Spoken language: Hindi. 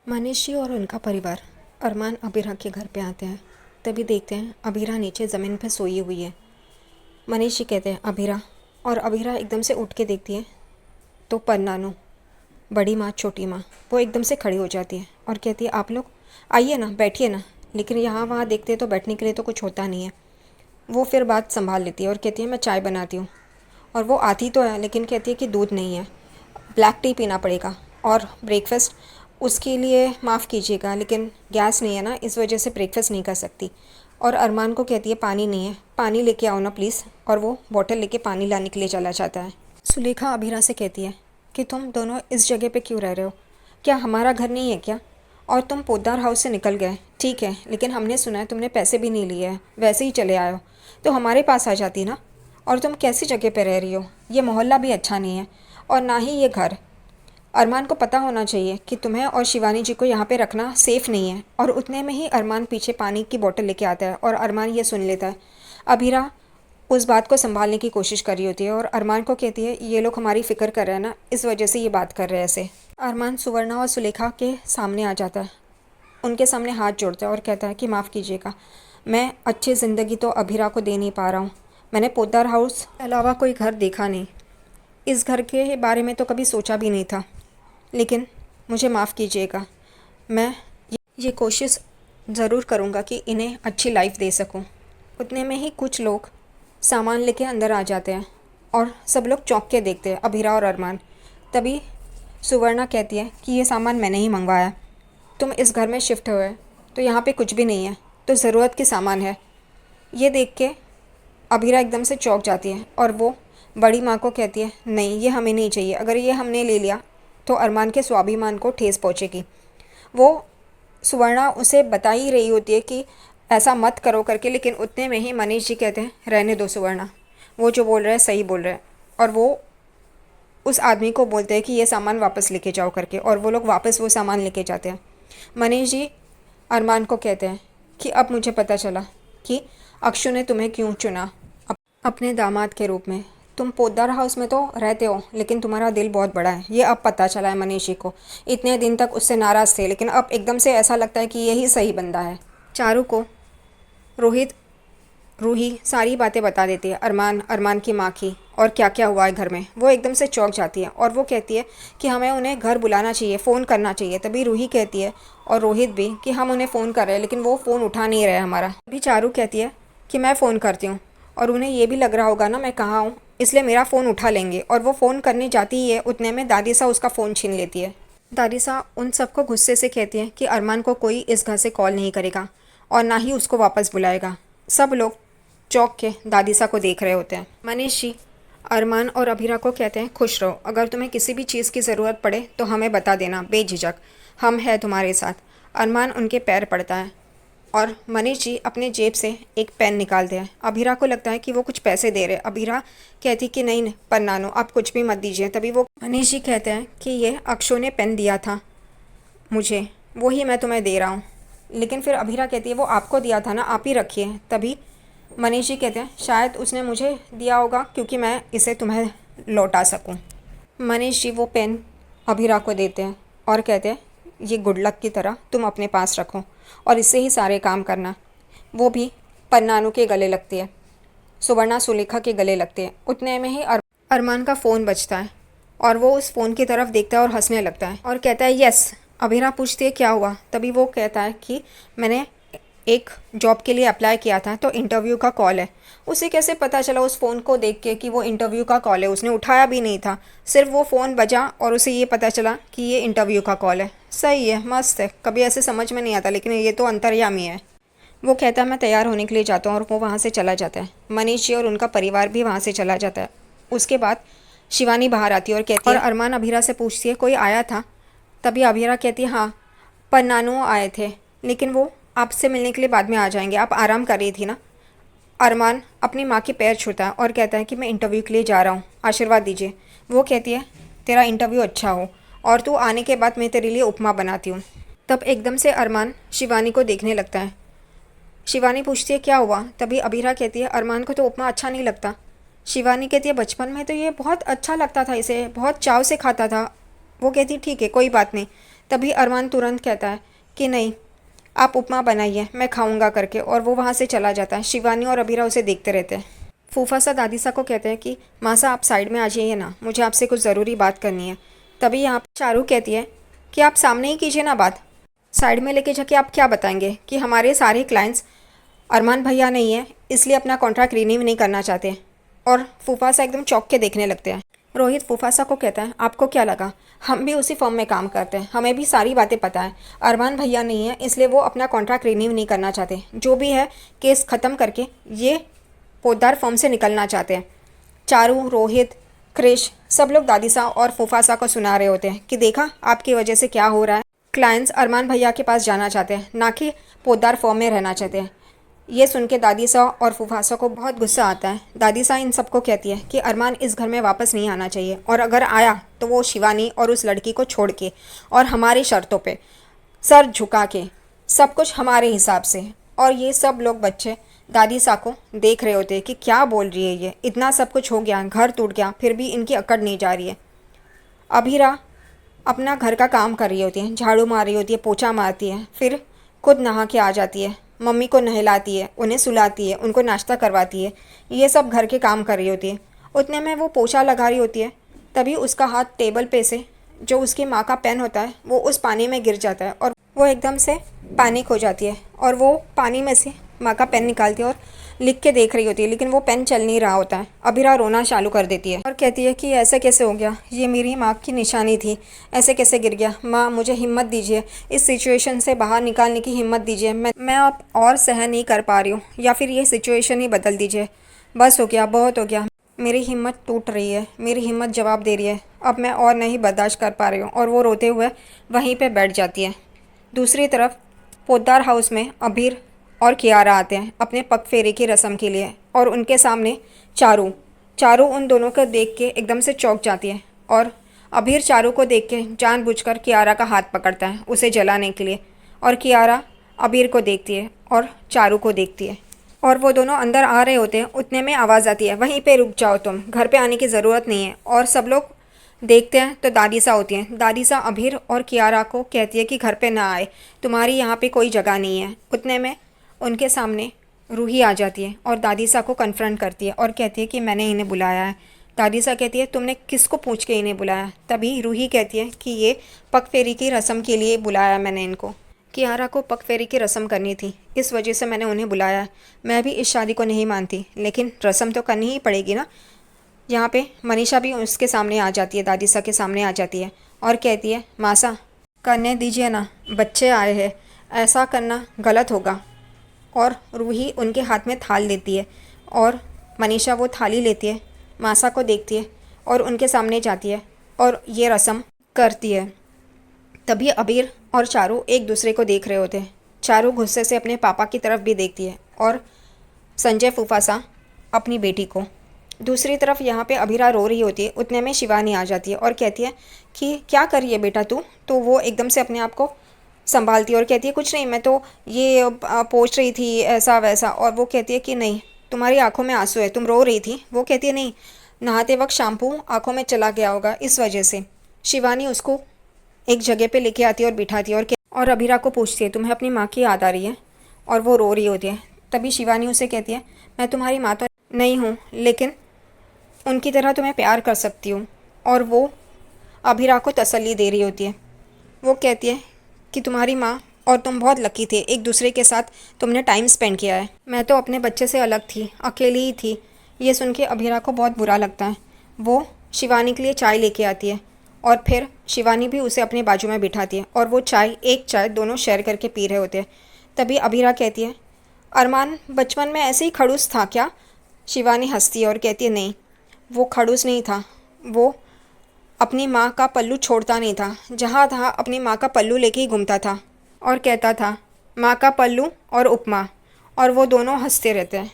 मनीष जी और उनका परिवार अरमान अबीरा के घर पे आते हैं। तभी देखते हैं अबीरा नीचे ज़मीन पे सोई हुई है। मनीष जी कहते हैं अबीरा, और अबीरा एकदम से उठ के देखती है तो परनानू, बड़ी माँ छोटी माँ, वो एकदम से खड़ी हो जाती है और कहती है आप लोग आइए ना, बैठिए ना। लेकिन यहाँ वहाँ देखते हैं तो बैठने के लिए तो कुछ होता नहीं है। वो फिर बात संभाल लेती है और कहती है मैं चाय बनाती हूँ। और वो आती तो है लेकिन कहती है कि दूध नहीं है, ब्लैक टी पीना पड़ेगा। और ब्रेकफास्ट उसके लिए माफ़ कीजिएगा लेकिन गैस नहीं है ना, इस वजह से ब्रेकफास्ट नहीं कर सकती। और अरमान को कहती है पानी नहीं है, पानी लेके आओ ना प्लीज़। और वो बॉटल लेके पानी लाने के लिए चला जाता है। सुलेखा अबीरा से कहती है कि तुम दोनों इस जगह पे क्यों रह रहे हो, क्या हमारा घर नहीं है क्या? और तुम पोद्दार हाउस से निकल गए, ठीक है, लेकिन हमने सुना है तुमने पैसे भी नहीं लिए हैं, वैसे ही चले आए हो, तो हमारे पास आ जाती ना। और तुम कैसी जगह पे रह रही हो, ये मोहल्ला भी अच्छा नहीं है और ना ही ये घर। अरमान को पता होना चाहिए कि तुम्हें और शिवानी जी को यहाँ पे रखना सेफ़ नहीं है। और उतने में ही अरमान पीछे पानी की बोतल लेके आता है और अरमान ये सुन लेता है। अबीरा उस बात को संभालने की कोशिश कर रही होती है और अरमान को कहती है ये लोग हमारी फ़िक्र कर रहे हैं ना, इस वजह से ये बात कर रहे हैं ऐसे। अरमान सुवर्णा और सुलेखा के सामने आ जाता है, उनके सामने हाथ जोड़ता है और कहता है कि माफ़ कीजिएगा, मैं अच्छी ज़िंदगी तो अबीरा को दे नहीं पा रहा हूँ। मैंने पोद्दार हाउस के अलावा कोई घर देखा नहीं, इस घर के बारे में तो कभी सोचा भी नहीं था, लेकिन मुझे माफ़ कीजिएगा। मैं ये कोशिश ज़रूर करूँगा कि इन्हें अच्छी लाइफ दे सकूँ। उतने में ही कुछ लोग सामान लेके अंदर आ जाते हैं और सब लोग चौंक के देखते हैं अबीरा और अरमान। तभी सुवर्णा कहती है कि ये सामान मैंने ही मंगवाया, तुम इस घर में शिफ्ट हुए तो यहाँ पे कुछ भी नहीं है, तो ज़रूरत की सामान है। ये देख के अबीरा एकदम से चौंक जाती है और वो बड़ी माँ को कहती है नहीं, ये हमें नहीं चाहिए, अगर ये हमने ले लिया तो अरमान के स्वाभिमान को ठेस पहुँचेगी। वो सुवर्णा उसे बता ही रही होती है कि ऐसा मत करो करके, लेकिन उतने में ही मनीष जी कहते हैं रहने दो सुवर्णा, वो जो बोल रहे हैं सही बोल रहे हैं। और वो उस आदमी को बोलते हैं कि ये सामान वापस लेके जाओ करके, और वो लोग वापस वो सामान लेके जाते हैं। मनीष जी अरमान को कहते हैं कि अब मुझे पता चला कि अक्षु ने तुम्हें क्यों चुना अपने दामाद के रूप में। तुम पोद्दार हाउस में तो रहते हो लेकिन तुम्हारा दिल बहुत बड़ा है, ये अब पता चला है मनीष जी को। इतने दिन तक उससे नाराज़ थे लेकिन अब एकदम से ऐसा लगता है कि यही सही बंदा है। चारू को रोहित रूही सारी बातें बता देती है, अरमान की माँ की, और क्या क्या हुआ है घर में। वो एकदम से चौंक जाती है और वो कहती है कि हमें उन्हें घर बुलाना चाहिए, फ़ोन करना चाहिए। तभी रूही कहती है और रोहित भी कि हम उन्हें फ़ोन कर रहे हैं लेकिन वो फ़ोन उठा नहीं रहे हमारा। तभी चारू कहती है कि मैं फ़ोन करती हूँ, और उन्हें ये भी लग रहा होगा ना मैं कहाँ हूँ, इसलिए मेरा फ़ोन उठा लेंगे। और वो फ़ोन करने जाती ही है, उतने में दादी सा उसका फ़ोन छीन लेती है। दादी सा उन सबको गुस्से से कहती है कि अरमान को कोई इस घर से कॉल नहीं करेगा और ना ही उसको वापस बुलाएगा। सब लोग चौंक के दादी सा को देख रहे होते हैं। मनीष जी अरमान और अबीरा को कहते हैं खुश रहो, अगर तुम्हें किसी भी चीज़ की ज़रूरत पड़े तो हमें बता देना बेझिझक, हम हैं तुम्हारे साथ। अरमान उनके पैर पड़ता है और मनीष जी अपने जेब से एक पेन निकालते हैं। अबीरा को लगता है कि वो कुछ पैसे दे रहे। अबीरा कहती कि नहीं नहीं पन्नानो, आप कुछ भी मत दीजिए। तभी वो मनीष जी कहते हैं कि ये अक्षु ने पेन दिया था मुझे, वो ही मैं तुम्हें दे रहा हूँ। लेकिन फिर अबीरा कहती है वो आपको दिया था ना, आप ही रखिए। तभी मनीष जी कहते हैं शायद उसने मुझे दिया होगा क्योंकि मैं इसे तुम्हें लौटा सकूं। मनीष जी वो पेन अबीरा को देते हैं और कहते हैं ये गुड लक की तरह तुम अपने पास रखो और इससे ही सारे काम करना। वो भी पन्नानू के गले लगती है, सुवर्णा सुलेखा के गले लगते हैं। उतने में ही अरमान का फ़ोन बजता है और वो उस फ़ोन की तरफ देखता है और हंसने लगता है और कहता है यस। अबीरा पूछती है क्या हुआ? तभी वो कहता है कि मैंने एक जॉब के लिए अप्लाई किया था तो इंटरव्यू का कॉल है। उसे कैसे पता चला उस फ़ोन को देख के कि वो इंटरव्यू का कॉल है? उसने उठाया भी नहीं था, सिर्फ वो फ़ोन बजा और उसे ये पता चला कि ये इंटरव्यू का कॉल है। सही है, मस्त है, कभी ऐसे समझ में नहीं आता लेकिन ये तो अंतर्यामी है। वो कहता है मैं तैयार होने के लिए जाता हूँ और वो वहाँ से चला जाता है। मनीष जी और उनका परिवार भी वहाँ से चला जाता है। उसके बाद शिवानी बाहर आती है और कहती है, और अरमान अबीरा से पूछती है कोई आया था? तभी अबीरा कहती है हाँ, पन्नानू आए थे लेकिन वो आपसे मिलने के लिए बाद में आ जाएंगे, आप आराम कर रही थी ना। अरमान अपनी माँ के पैर छूता है और कहता है कि मैं इंटरव्यू के लिए जा रहा हूँ, आशीर्वाद दीजिए। वो कहती है तेरा इंटरव्यू अच्छा हो और तू आने के बाद मैं तेरे लिए उपमा बनाती हूँ। तब एकदम से अरमान शिवानी को देखने लगता है। शिवानी पूछती है क्या हुआ? तभी अबीरा कहती है अरमान को तो उपमा अच्छा नहीं लगता। शिवानी कहती है बचपन में तो ये बहुत अच्छा लगता था, इसे बहुत चाव से खाता था। वो कहती ठीक है कोई बात नहीं। तभी अरमान तुरंत कहता है कि नहीं, आप उपमा बनाइए, मैं खाऊंगा करके, और वो वहाँ से चला जाता है। शिवानी और अबीरा उसे देखते रहते हैं। फूफा सा दादी सा को कहते हैं कि माँ सा आप साइड में आ जाइए ना, मुझे आपसे कुछ ज़रूरी बात करनी है। तभी यहाँ पर चारू कहती है कि आप सामने ही कीजिए ना बात, साइड में लेके जाके आप क्या बताएंगे कि हमारे सारे क्लाइंट्स अरमान भैया नहीं है इसलिए अपना कॉन्ट्रैक्ट रिन्यू नहीं करना चाहते। और फूफा सा एकदम चौंक के देखने लगते हैं। रोहित फूफासा को कहता है आपको क्या लगा, हम भी उसी फर्म में काम करते हैं, हमें भी सारी बातें पता है। अरमान भैया नहीं है इसलिए वो अपना कॉन्ट्रैक्ट रिन्यू नहीं करना चाहते, जो भी है केस ख़त्म करके ये पोद्दार फर्म से निकलना चाहते हैं। चारू, रोहित, क्रिश सब लोग दादी सा और फूफासा को सुना रहे होते हैं कि देखा आपकी वजह से क्या हो रहा है, क्लाइंट्स अरमान भैया के पास जाना चाहते हैं, ना कि पोद्दार फर्म में रहना चाहते हैं। ये सुन के दादी सा और फूफासा को बहुत गुस्सा आता है। दादी सा इन सबको कहती है कि अरमान इस घर में वापस नहीं आना चाहिए, और अगर आया तो वो शिवानी और उस लड़की को छोड़ के और हमारी शर्तों पे सर झुका के, सब कुछ हमारे हिसाब से। और ये सब लोग बच्चे दादी सा को देख रहे होते हैं कि क्या बोल रही है ये, इतना सब कुछ हो गया, घर टूट गया, फिर भी इनकी अकड़ नहीं जा रही है। अभीरा अपना घर का काम कर रही होती है, झाड़ू मार रही होती है, पोछा मारती है, फिर खुद नहा के आ जाती है, मम्मी को नहलाती है, उन्हें सुलाती है, उनको नाश्ता करवाती है, ये सब घर के काम कर रही होती है। उतने में वो पोछा लगा रही होती है, तभी उसका हाथ टेबल पे से जो उसकी माँ का पेन होता है वो उस पानी में गिर जाता है, और वो एकदम से पैनिक हो जाती है, और वो पानी में से माँ का पेन निकालती है और लिख के देख रही होती है, लेकिन वो पेन चल नहीं रहा होता है। अबीरा रोना चालू कर देती है और कहती है कि ऐसे कैसे हो गया, ये मेरी माँ की निशानी थी, ऐसे कैसे गिर गया। माँ मुझे हिम्मत दीजिए, इस सिचुएशन से बाहर निकालने की हिम्मत दीजिए, मैं अब और सहन नहीं कर पा रही हूँ, या फिर ये सिचुएशन ही बदल दीजिए। बस हो गया, बहुत हो गया, मेरी हिम्मत टूट रही है, मेरी हिम्मत जवाब दे रही है, अब मैं और नहीं बर्दाश्त कर पा रही हूँ। और वो रोते हुए वहीं पर बैठ जाती है। दूसरी तरफ पोद्दार हाउस में अबीर और कियारा आते हैं अपने पग फेरे की रस्म के लिए, और उनके सामने चारू उन दोनों को देख के एकदम से चौंक जाती है, और अबीर चारू को देख के जानबूझकर कियारा का हाथ पकड़ता है उसे जलाने के लिए, और कियारा अबीर को देखती है और चारू को देखती है, और वो दोनों अंदर आ रहे होते हैं। उतने में आवाज़ आती है वहीं पे रुक जाओ, तुम घर पे आने की ज़रूरत नहीं है। और सब लोग देखते हैं तो दादी सा होती हैं। दादी सा अबीर और कियारा को कहती है कि घर पे ना आए, तुम्हारी यहाँ पे कोई जगह नहीं है। उतने में उनके सामने रूही आ जाती है और दादी सा को कन्फ्रंट करती है और कहती है कि मैंने इन्हें बुलाया है। दादी सा कहती है तुमने किसको पूछ के इन्हें बुलाया। तभी रूही कहती है कि ये पग फेरी की रस्म के लिए बुलाया मैंने इनको। कियारा को पग फेरी की रस्म करनी थी, इस वजह से मैंने उन्हें बुलाया। मैं भी इस शादी को नहीं मानती, लेकिन रस्म तो करनी ही पड़ेगी ना। यहाँ पे मनीषा भी उसके सामने आ जाती है, दादी सा के सामने आ जाती है और कहती है मासा करने दीजिए ना, बच्चे आए हैं, ऐसा करना गलत होगा। और रूही उनके हाथ में थाल देती है और मनीषा वो थाली लेती है, मासा को देखती है और उनके सामने जाती है और ये रस्म करती है। तभी अबीर और चारू एक दूसरे को देख रहे होते हैं। चारू गुस्से से अपने पापा की तरफ भी देखती है और संजय फूफासा अपनी बेटी को। दूसरी तरफ यहाँ पे अबीरा रो रही होती है। उतने में शिवानी आ जाती है और कहती है कि क्या कर रही है बेटा तू। तो वो एकदम से अपने आप को संभालती है और कहती है कुछ नहीं, मैं तो ये पोंछ रही थी ऐसा वैसा। और वो कहती है कि नहीं, तुम्हारी आंखों में आंसू है, तुम रो रही थी। वो कहती है नहीं, नहाते वक्त शैम्पू आंखों में चला गया होगा इस वजह से। शिवानी उसको एक जगह पे लेके आती है और बिठाती है और अबीरा को पूछती है तुम्हें अपनी माँ की याद आ रही है। और वो रो रही होती है। तभी शिवानी उसे कहती है मैं तुम्हारी माँ तो नहीं हूँ, लेकिन उनकी तरह तुम्हें प्यार कर सकती हूँ। और वो अबीरा को तसल्ली दे रही होती है। वो कहती है कि तुम्हारी माँ और तुम बहुत लकी थे, एक दूसरे के साथ तुमने टाइम स्पेंड किया है। मैं तो अपने बच्चे से अलग थी, अकेली ही थी। ये सुन के अबीरा को बहुत बुरा लगता है। वो शिवानी के लिए चाय लेके आती है और फिर शिवानी भी उसे अपने बाजू में बिठाती है और वो एक चाय दोनों शेयर करके पी रहे होते हैं। तभी अबीरा कहती है अरमान बचपन में ऐसे ही खड़ूस था क्या। शिवानी हंसती है और कहती है नहीं, वो खड़ूस नहीं था, वो अपनी माँ का पल्लू छोड़ता नहीं था, जहाँ था अपनी माँ का पल्लू लेके ही घूमता था और कहता था माँ का पल्लू और उपमा। और वो दोनों हंसते रहते हैं।